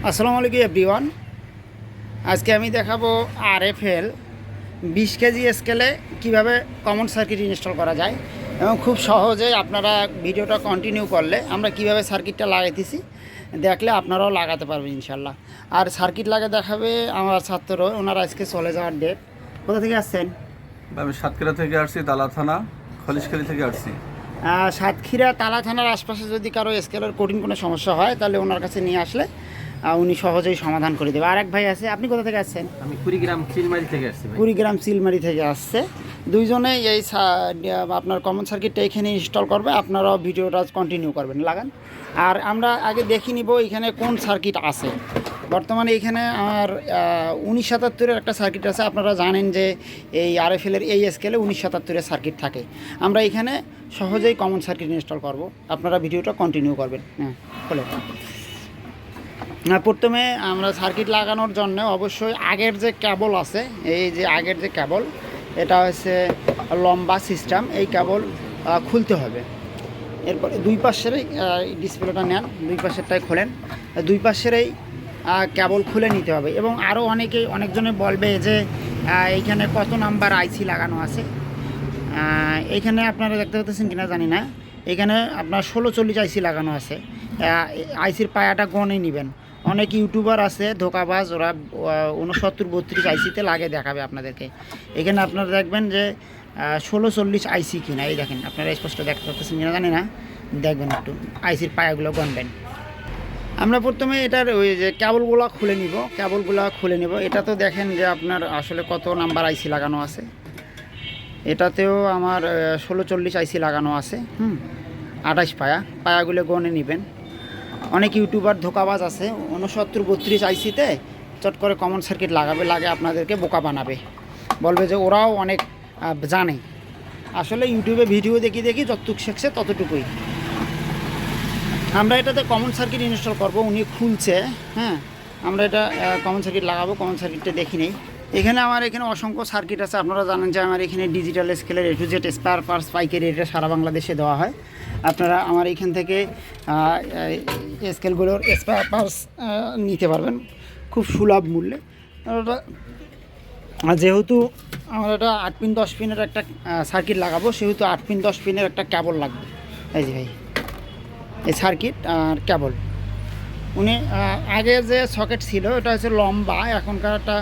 আসসালামু আলাইকুম এভরিওয়ান। আজকে আমি দেখাবো আরএফএল 20 কেজি স্কেলে কিভাবে কমন সার্কিট ইনস্টল করা যায় এবং খুব সহজেই আপনারা ভিডিওটা কন্টিনিউ করলে আমরা কিভাবে সার্কিটটা লাগাইতেছি দেখলে আপনারাও লাগাতে পারবেন ইনশাল্লাহ। আর সার্কিট লাগা দেখাবে আমার ছাত্র, ওনারা আজকে চলে যাওয়ার ডেট। কোথা থেকে আসছেন? আমি সাতক্ষীরা থেকে আসছি, তালা থানা খলিশখালী থেকে আসছি। সাতক্ষীরা তালা থানার আশপাশে যদি কারো স্কেলের কঠিন কোনো সমস্যা হয় তাহলে ওনার কাছে নিয়ে আসলে উনি সহজেই সমাধান করে দেবে। আরেক ভাই আছে, আপনি কোথা থেকে আসছেন? আমি কুড়িগ্রাম চিলমারি থেকে আসছি। কুড়িগ্রাম চিলমারি থেকে আসছে। দুইজনে এই আপনার কমন সার্কিটটা এখানে ইনস্টল করবে, আপনারাও ভিডিওটা কন্টিনিউ করবেন, লাগান। আর আমরা আগে দেখে নিব এখানে কোন সার্কিট আছে। বর্তমানে এখানে আমার 1977-এর একটা সার্কিট আছে। আপনারা জানেন যে এই আরএফএলের এই স্কেলে 1977-এর সার্কিট থাকে। আমরা এখানে সহজেই কমন সার্কিট ইনস্টল করব, আপনারা ভিডিওটা কন্টিনিউ করবেন। হ্যাঁ, বলে প্রথমে আমরা সার্কিট লাগানোর জন্য অবশ্যই আগের যে কেবল আছে, এই যে আগের যে কেবল, এটা হচ্ছে লম্বা সিস্টেম, এই কেবল খুলতে হবে। এরপরে দুই পাশেরই ডিসপ্লেটা নেন, দুই পাশেরটাই খোলেন, দুই পাশেরই কেবল খুলে নিতে হবে। এবং আরও অনেকজনে বলবে যে এইখানে কত নাম্বার আইসি লাগানো আছে। এইখানে আপনারা দেখতে পাচ্ছেন কিনা জানি না, এখানে আপনার 1640 আইসি লাগানো আছে। আইসির পায়াটা গনে নেবেন। অনেক ইউটিউবার আছে ধোকাবাজ, ওরা 6932 আইসিতে লাগে দেখাবে আপনাদেরকে। এখানে আপনারা দেখবেন যে 1640 আইসি কিনা, এই দেখেন আপনারা স্পষ্ট দেখতে পাচ্ছেন কিনা জানি না, দেখবেন একটু আইসির পায়াগুলো গনবেন। আমরা প্রথমে এটার ওই যে কেবলগুলো খুলে নিব। এটা তো দেখেন যে আপনার আসলে কত নাম্বার আইসি লাগানো আছে। এটাতেও আমার 1640 আইসি লাগানো আছে। 28 পায়াগুলো গনে নেবেন। অনেক ইউটিউবার ধোকাবাজ আছে 6932 আইসিতে চট করে কমন সার্কিট লাগে আপনাদেরকে বোকা বানাবে, বলবে যে ওরাও অনেক জানে। আসলে ইউটিউবে ভিডিও দেখি যতটুকু শিখছে ততটুকুই। আমরা এটাতে কমন সার্কিট ইনস্টল করব, উনি খুলছে। হ্যাঁ, আমরা এটা কমন সার্কিট লাগাবো। কমন সার্কিটটা দেখি নেই। এখানে অসংখ্য সার্কিট আছে। আপনারা জানেন যে আমার এখানে ডিজিটাল স্কেলের A to Z spare parts পাইকারি রেটে সারা বাংলাদেশে দেওয়া হয়। আপনারা আমার এখান থেকে স্কেলগুলোর স্পেয়ার পার্টস নিতে পারবেন খুব সুলভ মূল্যে। যেহেতু আমার এটা 8 পিন 10 পিনের একটা সার্কিট লাগাবো, সেহেতু 8 পিন 10 পিনের একটা কেবল লাগবে। এই যে ভাই, এই সার্কিট আর কেবল। উনি আগে যে সকেট ছিল এটা হচ্ছে লম্বা, এখনকার একটা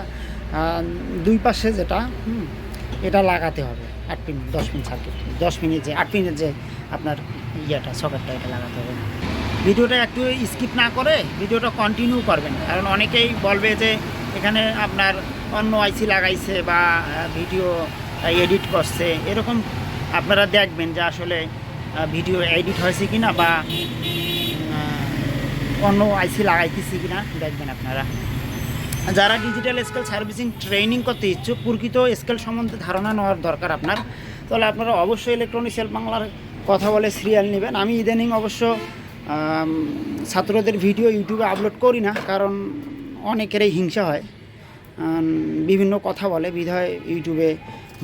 দুই পাশে যেটা এটা লাগাতে হবে। 8 পিন 10 পিন সার্কিট, 10 পিনের যে 8 পিনের যে আপনার সকেটটা এটা লাগাতে হবে। ভিডিওটা একটু স্কিপ না করে ভিডিওটা কন্টিনিউ করবেন, কারণ অনেকেই বলবে যে এখানে আপনার অন্য আইসি লাগাইছে বা ভিডিও এডিট করছে। এরকম আপনারা দেখবেন যে আসলে ভিডিও এডিট হয়েছে কিনা বা অন্য আইসি লাগাইতেছি কিনা দেখবেন আপনারা। যারা ডিজিটাল স্কেল সার্ভিসিং ট্রেনিং করতে ইচ্ছুক, প্রকৃত স্কেল সম্বন্ধে ধারণা নেওয়ার দরকার আপনার, তাহলে আপনারা অবশ্যই ইলেকট্রনিক সেল বাংলার কথা বলে সিরিয়াল নেবেন। আমি ইদানিং অবশ্য ছাত্রদের ভিডিও ইউটিউবে আপলোড করি না, কারণ অনেকেরই হিংসা হয়, বিভিন্ন কথা বলে, বিধায় ইউটিউবে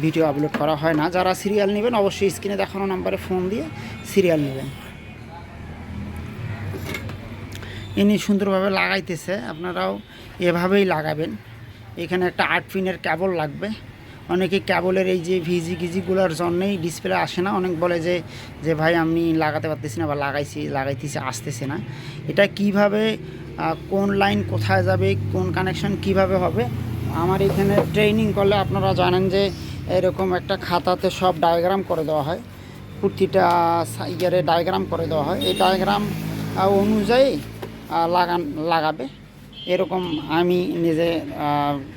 ভিডিও আপলোড করা হয় না। যারা সিরিয়াল নেবেন অবশ্যই স্ক্রিনে দেখানো নাম্বারে ফোন দিয়ে সিরিয়াল নেবেন। ইনি সুন্দরভাবে লাগাইতেছে, আপনারাও এভাবেই লাগাবেন। এখানে একটা 8 পিনের কেবল লাগবে। অনেকে কেবলের এই যে ভিজিগুলোর জন্যেই ডিসপ্লে আসে না। অনেক বলে যে ভাই আমি লাগাতে পারতেছি না বা লাগাইতেছি আসতেছে না। এটা কিভাবে, কোন লাইন কোথায় যাবে, কোন কানেকশন কিভাবে হবে, আমার এখানে ট্রেনিং করলে আপনারা জানেন যে এরকম একটা খাতাতে সব ডায়াগ্রাম করে দেওয়া হয়, প্রতিটা ইয়ারে ডায়াগ্রাম করে দেওয়া হয়। এই ডায়াগ্রাম অনুযায়ী লাগাবে। এরকম আমি নিজে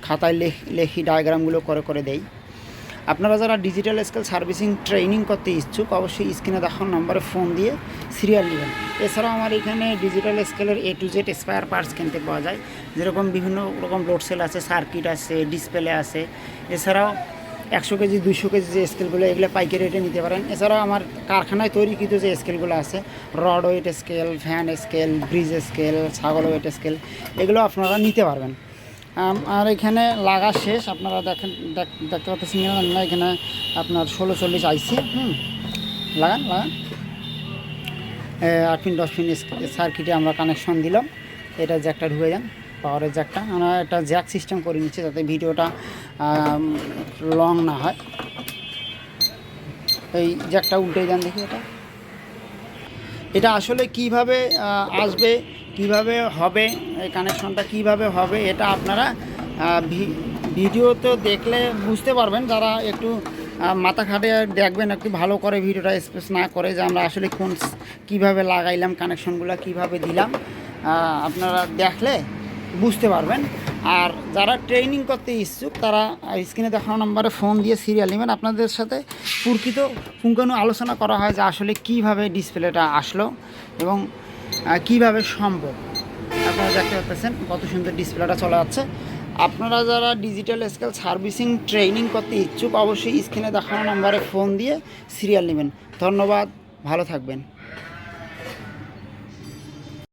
খাতায় লেখি ডায়াগ্রামগুলো করে দেই। আপনারা যারা ডিজিটাল স্কেল সার্ভিসিং ট্রেনিং করতে ইচ্ছুক অবশ্যই স্ক্রিনে দেখানো নম্বরে ফোন দিয়ে সিরিয়াল নেবেন। এছাড়াও আমার এখানে ডিজিটাল স্কেলের A to Z spare parts কিনতে পাওয়া যায়, যেরকম বিভিন্ন রকম লোড সেল আছে, সার্কিট আছে, ডিসপ্লে আছে। এছাড়াও 100 কেজি 200 কেজি যে স্কেলগুলো, এগুলো পাইকারি রেটে নিতে পারেন। এছাড়াও আমার কারখানায় তৈরিকৃত যে স্কেলগুলো আছে, rod weight scale, fan scale, bridge scale, ছাগল ওয়েট স্কেল, এগুলো আপনারা নিতে পারবেন। আর এখানে লাগা শেষ, আপনারা দেখতে পাচ্ছেন না, এখানে আপনার 1640 আইসি লাগান 8 পিন 10 পিন সার্কিটে আমরা কানেকশন দিলাম। এটা জ্যাকটা ঢুকে যান, পাওয়ারের জ্যাকটা আমরা একটা জ্যাক সিস্টেম করে নিচ্ছি যাতে ভিডিওটা লং না হয়। এই জ্যাকটা উল্টে যান দেখি। এটা আসলে কিভাবে আসবে, কিভাবে হবে, এই কানেকশনটা কিভাবে হবে এটা আপনারা ভিডিওতে দেখলে বুঝতে পারবেন। যারা একটু মাথা খাটিয়ে দেখবেন, একটু ভালো করে ভিডিওটা স্পেস না করে যে আমরা আসলে কিভাবে লাগাইলাম, কানেকশনগুলো কিভাবে দিলাম, আপনারা দেখলে বুঝতে পারবেন। আর যারা ট্রেনিং করতে ইচ্ছুক তারা স্ক্রিনে দেখানো নম্বরে ফোন দিয়ে সিরিয়াল নেবেন। আপনাদের সাথে প্রকৃত পুঙ্খানু আলোচনা করা হয় যে আসলে কিভাবে ডিসপ্লেটা আসলো এবং কিভাবে সম্ভব। আপনারা দেখতে পাচ্ছেন কত সুন্দর ডিসপ্লেটা চলে যাচ্ছে। আপনারা যারা ডিজিটাল স্কেল সার্ভিসিং ট্রেনিং করতে ইচ্ছুক অবশ্যই স্ক্রিনে দেখানো নম্বরে ফোন দিয়ে সিরিয়াল নেবেন। ধন্যবাদ, ভালো থাকবেন।